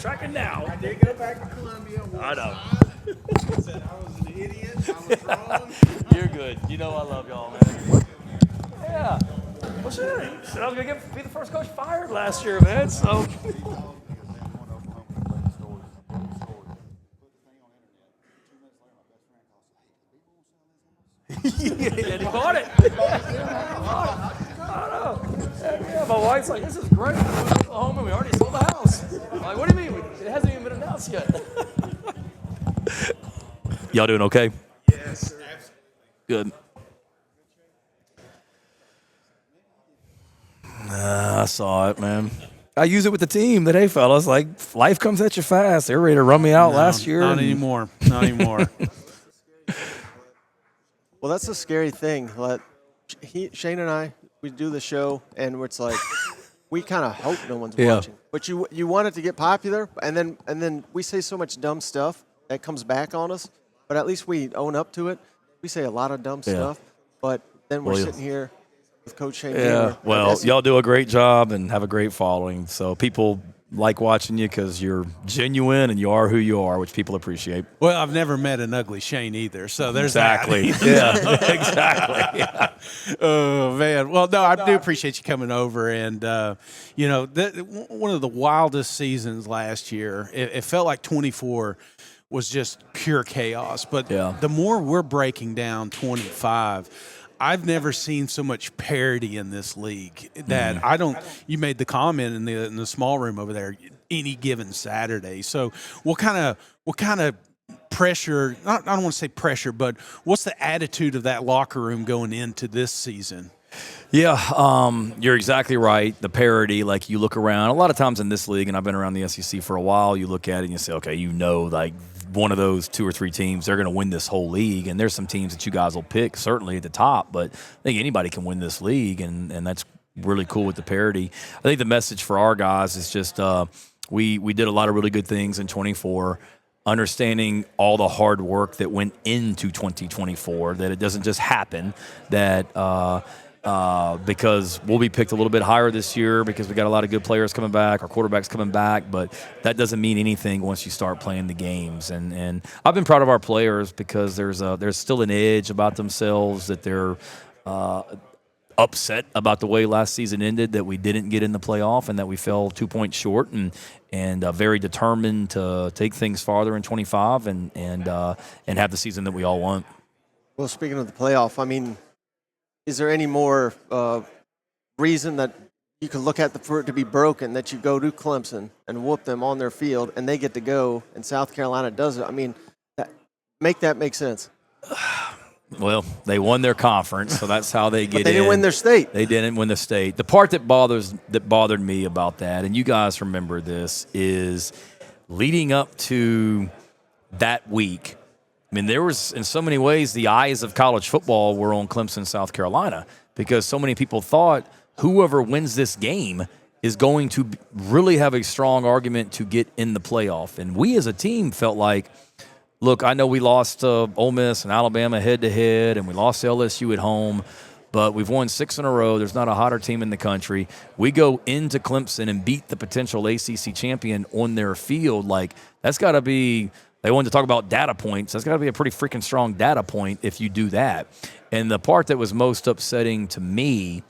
Tracking now. I did go back to Columbia. I know. Said I was an idiot. I was wrong. You're good. You know I love y'all, man. Yeah. Well, shit. Said I was gonna be the first coach fired last year, man. So. Yeah, he bought it. I know. Yeah, my wife's like, this is great. We moved to Oklahoma. We already sold the house. I'm like, what do you mean? It hasn't even been announced yet. Y'all doing okay? Yes, absolutely. Good. I saw it, man. I use it with the team today, fellas. Like, life comes at you fast. They were ready to run me out last year. Not anymore. Not anymore. Well, that's a scary thing. Shane and I, we do the show, and it's like we kind of hope no one's watching. But you want it to get popular, and then we say so much dumb stuff that comes back on us. But at least we own up to it. We say a lot of dumb stuff, but then we're sitting here with Coach Shane. Yeah. Well, y'all do a great job and have a great following. So people like watching you because you're genuine and you are who you are, which people appreciate. Well, I've never met an ugly Shane either, so there's Exactly. that. Yeah, exactly. Yeah. Oh, man. Well, no, I do appreciate you coming over. And, one of the wildest seasons last year, it felt like 24 was just pure chaos. But the more we're breaking down 25, I've never seen so much parity in this league that I don't. You made the comment in the small room over there. Any given Saturday. So what kind of pressure? I don't want to say pressure, but what's the attitude of that locker room going into this season? Yeah, you're exactly right. The parity, like you look around, a lot of times in this league, and I've been around the SEC for a while, you look at it and you say, okay, like one of those 2 or 3 teams, they're going to win this whole league. And there's some teams that you guys will pick, certainly at the top, but I think anybody can win this league, and that's really cool with the parity. I think the message for our guys is just we did a lot of really good things in 24, understanding all the hard work that went into 2024, that it doesn't just happen, that because we'll be picked a little bit higher this year because we got a lot of good players coming back, our quarterback's coming back, but that doesn't mean anything once you start playing the games. And I've been proud of our players because there's still an edge about themselves, that they're upset about the way last season ended, that we didn't get in the playoff and that we fell 2 points short, and very determined to take things farther in 25 and have the season that we all want. Well, speaking of the playoff, I mean, is there any more reason that you can look at for it to be broken, that you go to Clemson and whoop them on their field and they get to go and South Carolina does it? I mean, make that make sense. Well, they won their conference, so that's how they get in. But they didn't win their state. They didn't win the state. The part that bothered me about that, and you guys remember this, is leading up to that week. I mean, there was, in so many ways, the eyes of college football were on Clemson, South Carolina, because so many people thought whoever wins this game is going to really have a strong argument to get in the playoff. And we as a team felt like, look, I know we lost to Ole Miss and Alabama head-to-head, and we lost to LSU at home, but we've won 6 in a row. There's not a hotter team in the country. We go into Clemson and beat the potential ACC champion on their field. Like, that's got to be – they wanted to talk about data points. That's got to be a pretty freaking strong data point if you do that. And the part that was most upsetting to me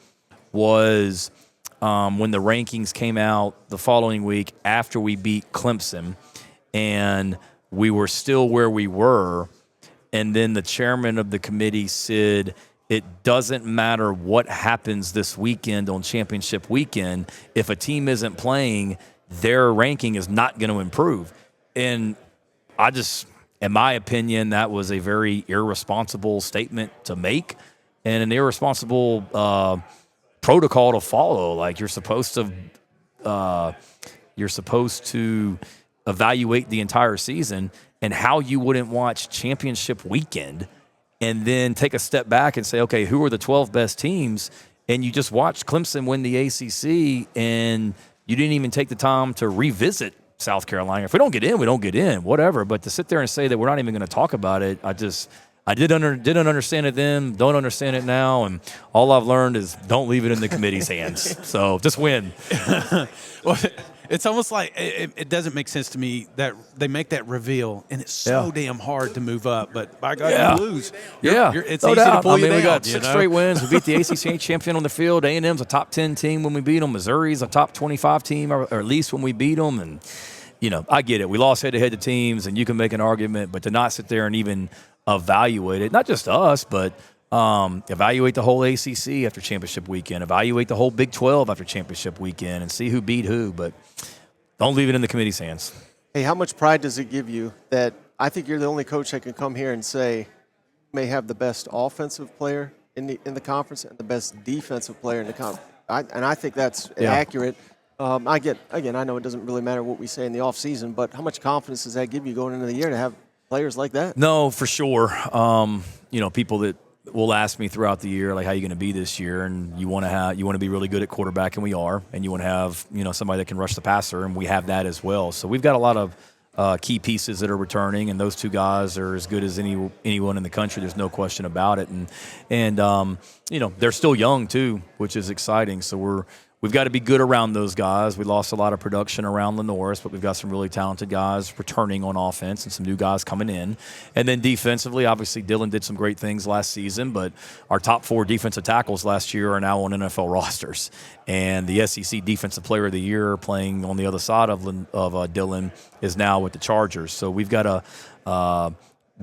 was when the rankings came out the following week after we beat Clemson, and we were still where we were, and then the chairman of the committee said, it doesn't matter what happens this weekend on championship weekend. If a team isn't playing, their ranking is not going to improve. And in my opinion, that was a very irresponsible statement to make and an irresponsible protocol to follow. Like, you're supposed to evaluate the entire season, and how you wouldn't watch championship weekend and then take a step back and say, okay, who are the 12 best teams? And you just watched Clemson win the ACC, and you didn't even take the time to revisit South Carolina. If we don't get in, we don't get in, whatever. But to sit there and say that we're not even going to talk about it, I didn't understand it then, don't understand it now, and all I've learned is don't leave it in the committee's hands. So just win. Well, It's almost like it doesn't make sense to me that they make that reveal, and it's so damn hard to move up. But by God, you lose. It's no easy doubt. to pull I you mean, down. we got you 6 know? straight wins. We beat the ACC champion on the field. A&M's a top 10 team when we beat them. Missouri's a top 25 team, or at least when we beat them. And I get it. We lost head-to-head to teams, and you can make an argument, but to not sit there and even evaluate it, not just us, but evaluate the whole ACC after championship weekend, evaluate the whole Big 12 after championship weekend, and see who beat who. But don't leave it in the committee's hands. Hey, how much pride does it give you that I think you're the only coach that can come here and say you may have the best offensive player in the conference and the best defensive player in the conference? I think that's accurate. I know it doesn't really matter what we say in the offseason, but how much confidence does that give you going into the year to have players like that? No, for sure. People that will ask me throughout the year, like, how you going to be this year? And you want to be really good at quarterback, and we are. And you want to have, somebody that can rush the passer, and we have that as well. So we've got a lot of key pieces that are returning, and those two guys are as good as anyone in the country. There's no question about it. And they're still young too, which is exciting. So we've got to be good around those guys. We lost a lot of production around Lenoris, but we've got some really talented guys returning on offense and some new guys coming in. And then defensively, obviously Dylan did some great things last season, but our top 4 defensive tackles last year are now on NFL rosters. And the SEC Defensive Player of the Year, playing on the other side of Dylan, is now with the Chargers. So we've got to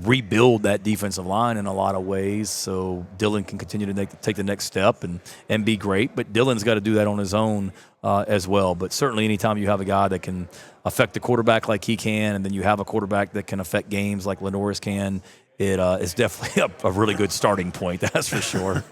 rebuild that defensive line in a lot of ways so Dylan can continue to take the next step and be great. But Dylan's got to do that on his own as well. But certainly anytime you have a guy that can affect the quarterback like he can, and then you have a quarterback that can affect games like Lenoris can, it is definitely a really good starting point, that's for sure.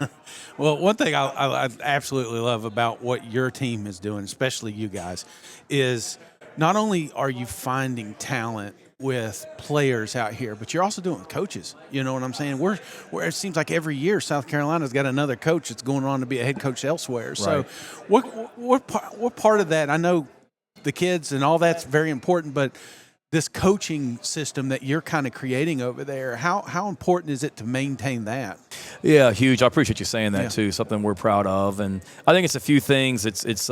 Well, one thing I absolutely love about what your team is doing, especially you guys, is not only are you finding talent with players out here, but you're also doing it with coaches. You know what I'm saying? We're it seems like every year South Carolina's got another coach that's going on to be a head coach elsewhere. Right. So what part of that, I know the kids and all that's very important, but this coaching system that you're kind of creating over there, how important is it to maintain that? Yeah, huge. I appreciate you saying that too. Something we're proud of. And I think it's a few things. It's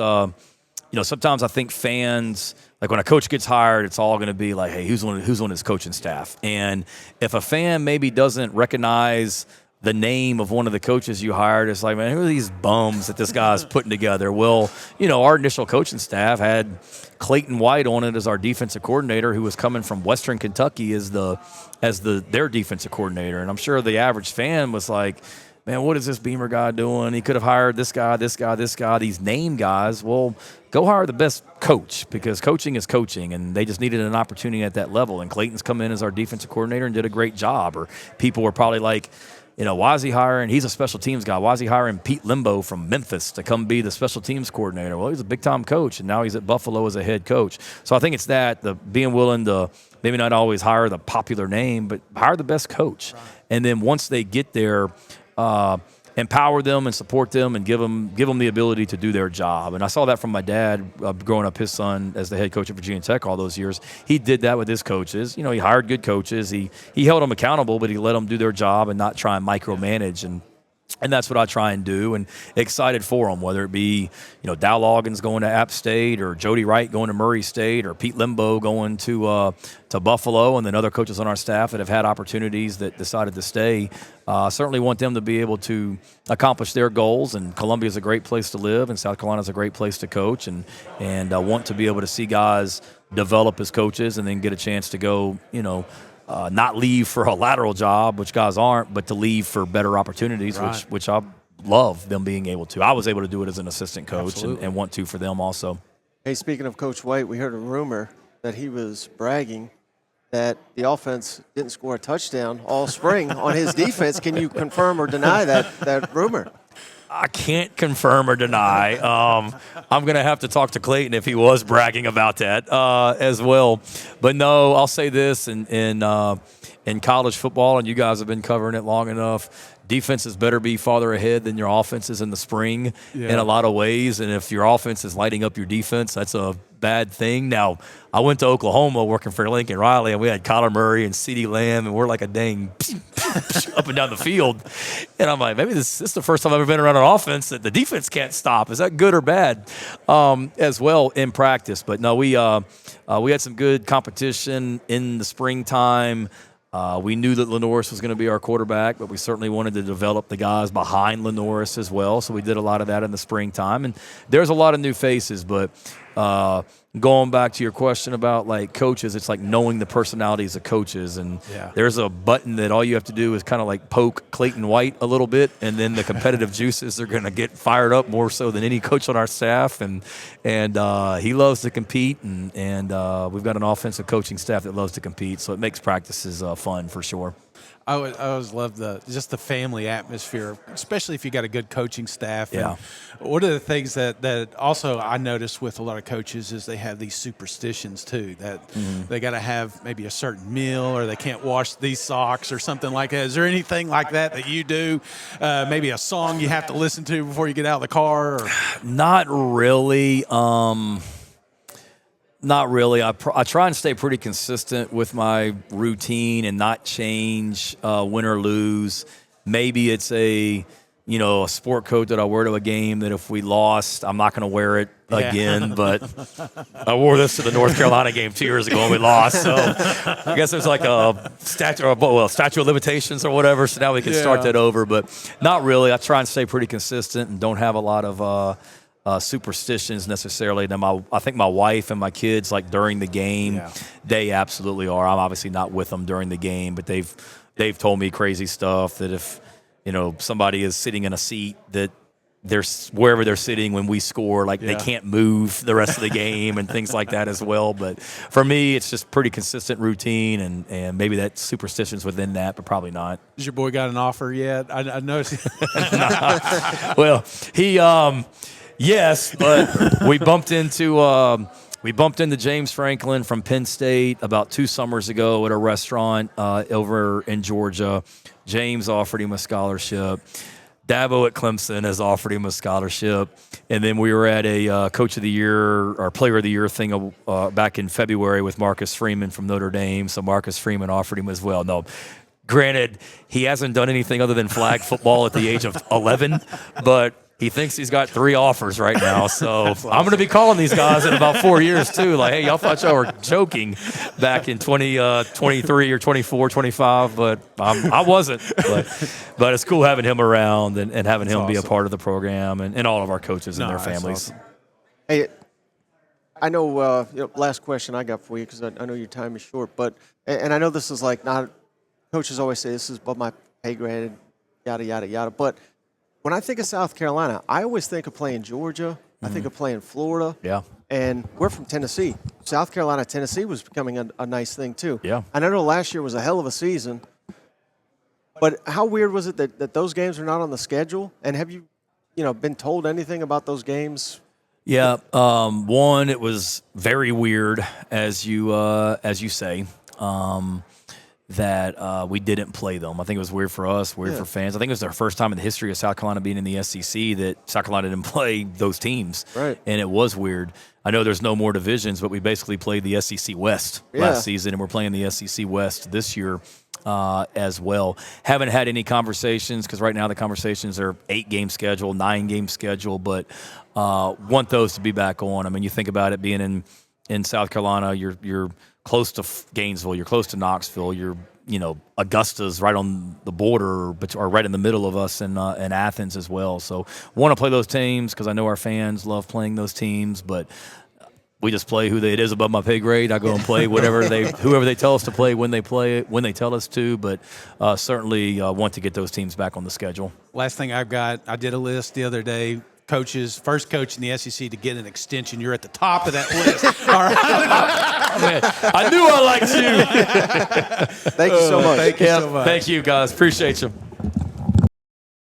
sometimes I think fans, like when a coach gets hired, it's all going to be like, hey, who's on his coaching staff? And if a fan maybe doesn't recognize the name of one of the coaches you hired, it's like, man, who are these bums that this guy's putting together? Well, our initial coaching staff had Clayton White on it as our defensive coordinator, who was coming from Western Kentucky as their defensive coordinator. And I'm sure the average fan was like, man, what is this Beamer guy doing? He could have hired this guy, these name guys. Well, go hire the best coach, because coaching is coaching, and they just needed an opportunity at that level. And Clayton's come in as our defensive coordinator and did a great job. Or people were probably like, why is he hiring? He's a special teams guy. Why is he hiring Pete Limbo from Memphis to come be the special teams coordinator? Well, he's a big-time coach, and now he's at Buffalo as a head coach. So I think it's the being willing to maybe not always hire the popular name, but hire the best coach. Right. And then once they get there, empower them and support them and give them the ability to do their job. And I saw that from my dad growing up, his son as the head coach at Virginia Tech all those years. He did that with his coaches. He hired good coaches. He held them accountable, but he let them do their job and not try and micromanage. And that's what I try and do, and excited for them, whether it be, Dow Loggins going to App State, or Jody Wright going to Murray State, or Pete Limbo going to Buffalo, and then other coaches on our staff that have had opportunities that decided to stay. Certainly want them to be able to accomplish their goals, and Columbia is a great place to live, and South Carolina is a great place to coach, and want to be able to see guys develop as coaches and then get a chance to go, not leave for a lateral job, which guys aren't, but to leave for better opportunities, right, which I love them being able to. I was able to do it as an assistant coach and want to for them also. Hey, speaking of Coach White, we heard a rumor that he was bragging that the offense didn't score a touchdown all spring on his defense. Can you confirm or deny that rumor? I can't confirm or deny. I'm going to have to talk to Clayton if he was bragging about that as well. But no, I'll say this, in college football, and you guys have been covering it long enough, defenses better be farther ahead than your offenses in the spring in a lot of ways. And if your offense is lighting up your defense, that's a bad thing. Now, I went to Oklahoma working for Lincoln Riley, and we had Kyler Murray and CeeDee Lamb, and we're like a dang up and down the field. And I'm like, maybe this is the first time I've ever been around an offense that the defense can't stop. Is that good or bad as well in practice? But no, we had some good competition in the springtime. We knew that Lenoris was going to be our quarterback, but we certainly wanted to develop the guys behind Lenoris as well. So we did a lot of that in the springtime. And there's a lot of new faces, but going back to your question about like coaches, it's like knowing the personalities of coaches. And there's a button that all you have to do is kind of like poke Clayton White a little bit, and then the competitive juices are going to get fired up more so than any coach on our staff. And he loves to compete, and we've got an offensive coaching staff that loves to compete. So it makes practices fun for sure. I always love the family atmosphere, especially if you got a good coaching staff. Yeah. And one of the things that also I notice with a lot of coaches is they have these superstitions too, that they got to have maybe a certain meal, or they can't wash these socks or something like that. Is there anything like that you do? Maybe a song you have to listen to before you get out of the car? Or? Not really. Not really. I try and stay pretty consistent with my routine and not change win or lose. Maybe it's a sport coat that I wear to a game that if we lost, I'm not going to wear it again. But I wore this to the North Carolina game 2 years ago and we lost. So I guess there's like a statute of limitations or whatever. So now we can start that over. But not really. I try and stay pretty consistent and don't have a lot of superstitions necessarily. Now, I think my wife and my kids, like during the game, they absolutely are. I'm obviously not with them during the game, but they've told me crazy stuff that if somebody is sitting in a seat that they're wherever they're sitting when we score, like they can't move the rest of the game and things like that as well. But for me, it's just pretty consistent routine, and maybe that superstition's within that, but probably not. Has your boy got an offer yet? I noticed. Well, he. Yes, but we bumped into James Franklin from Penn State about 2 summers ago at a restaurant over in Georgia. James offered him a scholarship. Dabo at Clemson has offered him a scholarship. And then we were at a Coach of the Year or Player of the Year thing back in February with Marcus Freeman from Notre Dame. So Marcus Freeman offered him as well. No, granted, he hasn't done anything other than flag football at the age of 11, but he thinks he's got 3 offers right now. So awesome. I'm going to be calling these guys in about 4 years too. Like, hey, y'all thought y'all were joking back in 2023 or 24, 25, but I wasn't. But it's cool having him around and having him be a part of the program and all of our coaches and their families. Awesome. Hey, I know, last question I got for you, because I know your time is short, but, and I know this is like not, coaches always say this is above my pay grade, yada, yada, yada, but when I think of South Carolina, I always think of playing Georgia. I think of playing Florida. Yeah. And we're from Tennessee. South Carolina, Tennessee was becoming a nice thing too. Yeah. And I know last year was a hell of a season. But how weird was it that those games are not on the schedule? And have you, been told anything about those games? Yeah. One, it was very weird, as you say. That we didn't play them. I think it was weird for us, weird for fans. I think it was our first time in the history of South Carolina being in the SEC that South Carolina didn't play those teams. Right. And it was weird. I know there's no more divisions, but we basically played the SEC West last season, and we're playing the SEC West this year as well. Haven't had any conversations, because right now the conversations are 8-game schedule, 9-game schedule, but want those to be back on. I mean, you think about it being in South Carolina, you're close to Gainesville, you're close to Knoxville, you're Augusta's right on the border, or right in the middle of us, and Athens as well. So want to play those teams because I know our fans love playing those teams, but we just play it is above my pay grade. I go and play whoever they tell us to play when they tell us to, but certainly want to get those teams back on the schedule. Last thing I've got, I did a list the other day. Coaches, first coach in the SEC to get an extension. You're at the top of that list. All right. Oh, man. I knew I liked you. Thank you so much. Thank you so much. Thank you, guys. Appreciate you.